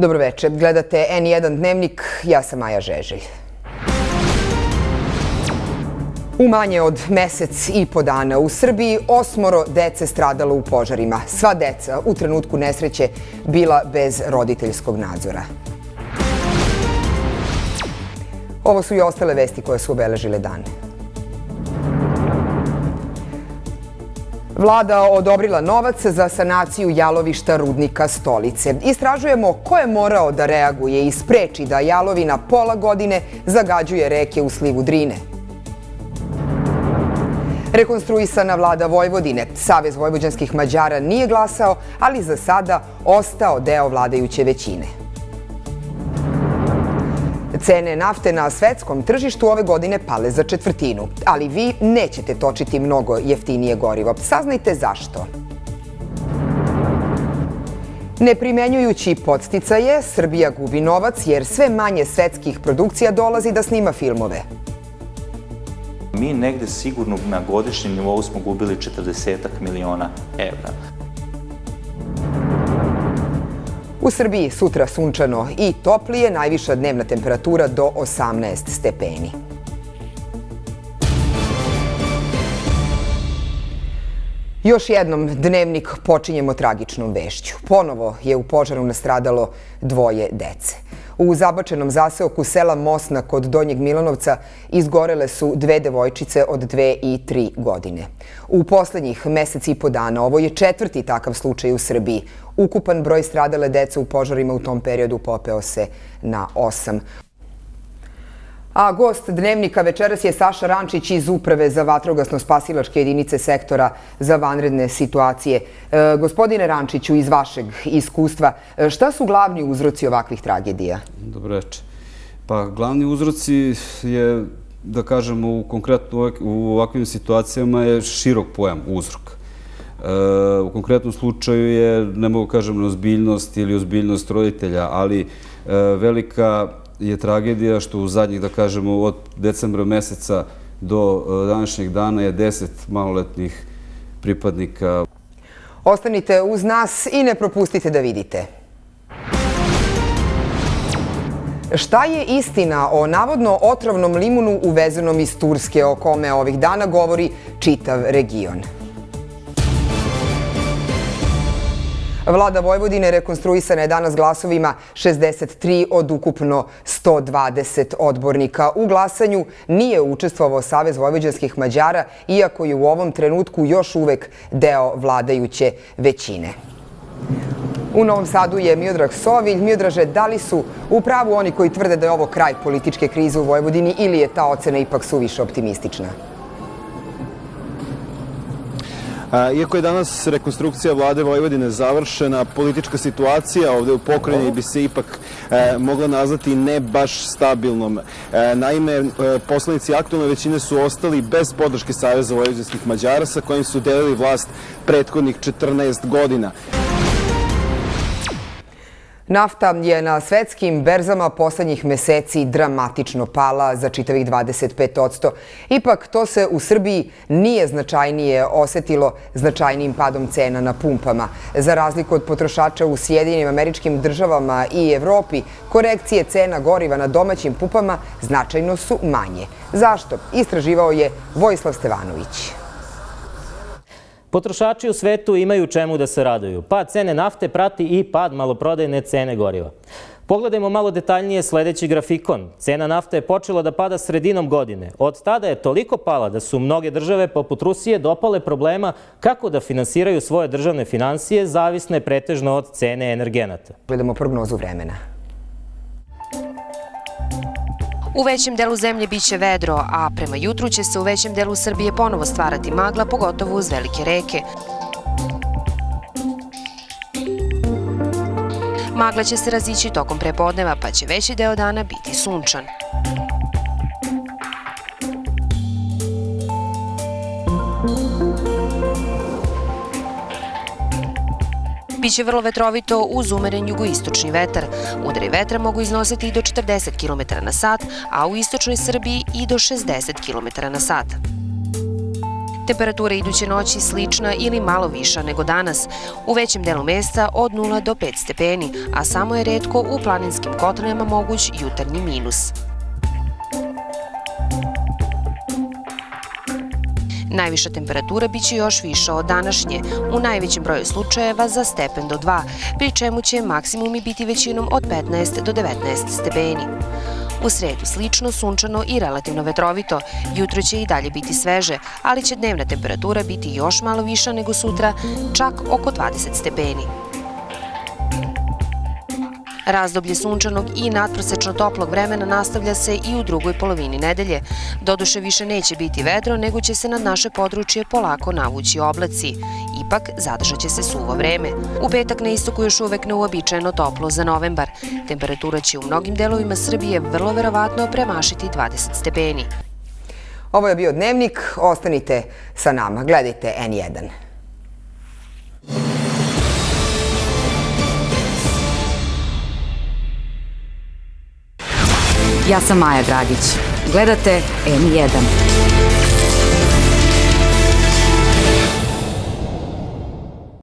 Dobroveče, gledate N1 dnevnik, ja sam Maja Žeželj. U manje od mesec i po dana u Srbiji 8 dece stradalo u požarima. Sva deca u trenutku nesreće bila bez roditeljskog nadzora. Ovo su i ostale vesti koje su obeležile dan. Vlada odobrila novac za sanaciju jalovišta rudnika Stolice. Istražujemo ko je morao da reaguje i spreči da jalovina pola godine zagađuje reke u slivu Drine. Rekonstruisana vlada Vojvodine. Savez vojvođanskih Mađara nije glasao, ali za sada ostao deo vladajuće većine. Cene nafte na svetskom tržištu ove godine pale za četvrtinu, ali vi nećete točiti mnogo jeftinije gorivo. Saznajte zašto. Ne primenjujući podsticaje, Srbija gubi novac jer sve manje svetskih produkcija dolazi da snima filmove. Mi negde sigurno na godišnjem nivou smo gubili 40 miliona evra. U Srbiji sutra sunčano i toplije, najviša dnevna temperatura do 18 stepeni. Još jednom dnevnik počinjemo tragičnom vešću. Ponovo je u požaru nastradalo 2 dece. U zabačenom zaseoku sela Mosna kod Donjeg Milanovca izgorele su 2 devojčice od 2 i 3 godine. U poslednjih mesec i po dana ovo je 4. takav slučaj u Srbiji. Ukupan broj stradale dece u požarima u tom periodu popeo se na 8. A gost dnevnika večeras je Saša Rančić iz Uprave za vatrogasno-spasilačke jedinice sektora za vanredne situacije. Gospodine Rančiću, iz vašeg iskustva, šta su glavni uzroci ovakvih tragedija? Dobroveče. Pa glavni uzroci je, da kažemo, konkretno u ovakvim situacijama je širok pojam uzrok. U konkretnom slučaju je, ne mogu kažem, neozbiljnost ili ozbiljnost roditelja, ali velika je tragedija što u zadnjih, da kažemo, od decembra meseca do današnjeg dana je 10 maloletnih pripadnika. Ostanite uz nas i ne propustite da vidite. Šta je istina o navodno otrovnom limunu uvezenom iz Turske, o kome ovih dana govori čitav region? Vlada Vojvodine rekonstruisana je danas glasovima 63 od ukupno 120 odbornika. U glasanju nije učestvovao Savez vojvođanskih Mađara, iako je u ovom trenutku još uvek deo vladajuće većine. U Novom Sadu je Miodrag Sovilj. Miodraže, da li su u pravu oni koji tvrde da je ovo kraj političke krize u Vojvodini ili je ta ocena ipak suviše optimistična? Iako je danas rekonstrukcija vlade Vojvodine završena, politička situacija ovde u pokrajini bi se ipak mogla nazvati ne baš stabilnom. Naime, poslanici aktuelne većine su ostali bez podrške Saveza vojvođanskih Mađara sa kojim su delili vlast prethodnih 14 godina. Nafta je na svetskim berzama poslednjih meseci dramatično pala za čitavih 25%. Ipak to se u Srbiji nije značajnije osetilo značajnijim padom cena na pumpama. Za razliku od potrošača u Sjedinjenim Američkim Državama i Evropi, korekcije cena goriva na domaćim pumpama značajno su manje. Zašto? Istraživao je Vojislav Stevanović. Potrošači u svetu imaju čemu da se raduju. Pad cene nafte prati i pad maloprodajne cene goriva. Pogledajmo malo detaljnije sledeći grafikon. Cena nafte je počela da pada sredinom godine. Od tada je toliko pala da su mnoge države poput Rusije dopale problema kako da finansiraju svoje državne finansije, zavisne pretežno od cene energenata. Gledamo prognozu vremena. U većem delu zemlje biće vedro, a prema jutru će se u većem delu Srbije ponovo stvarati magla, pogotovo uz velike reke. Magla će se razići tokom prepodneva, pa će veći deo dana biti sunčan. Biće vrlo vetrovito uz umeren jugoistočni vetar. Udari vetra mogu iznositi i do 40 km na sat, a u istočnoj Srbiji i do 60 km na sat. Temperatura iduće noći slična ili malo viša nego danas. U većem delu mesta od 0 do 5 stepeni, a samo je retko u planinskim kotlinama moguć jutarnji minus. Najviša temperatura biće još viša od današnje, u najvećem broju slučajeva za stepen do 2, pri čemu će maksimumi biti većinom od 15 do 19 stepeni. U sredu slično, sunčano i relativno vetrovito. Jutro će i dalje biti sveže, ali će dnevna temperatura biti još malo viša nego sutra, čak oko 20 stepeni. Razdoblje sunčanog i nadprosečno toplog vremena nastavlja se i u drugoj polovini nedelje. Doduše više neće biti vedro, nego će se nad naše područje polako navući oblaci. Ipak zadržat će se suvo vreme. U petak na istoku još uvek neuobičajeno toplo za novembar. Temperatura će u mnogim delovima Srbije vrlo verovatno premašiti 20 stepeni. Ovo je bio Dnevnik. Ostanite sa nama. Gledajte N1. Ja sam Maja Dragić. Gledate N1.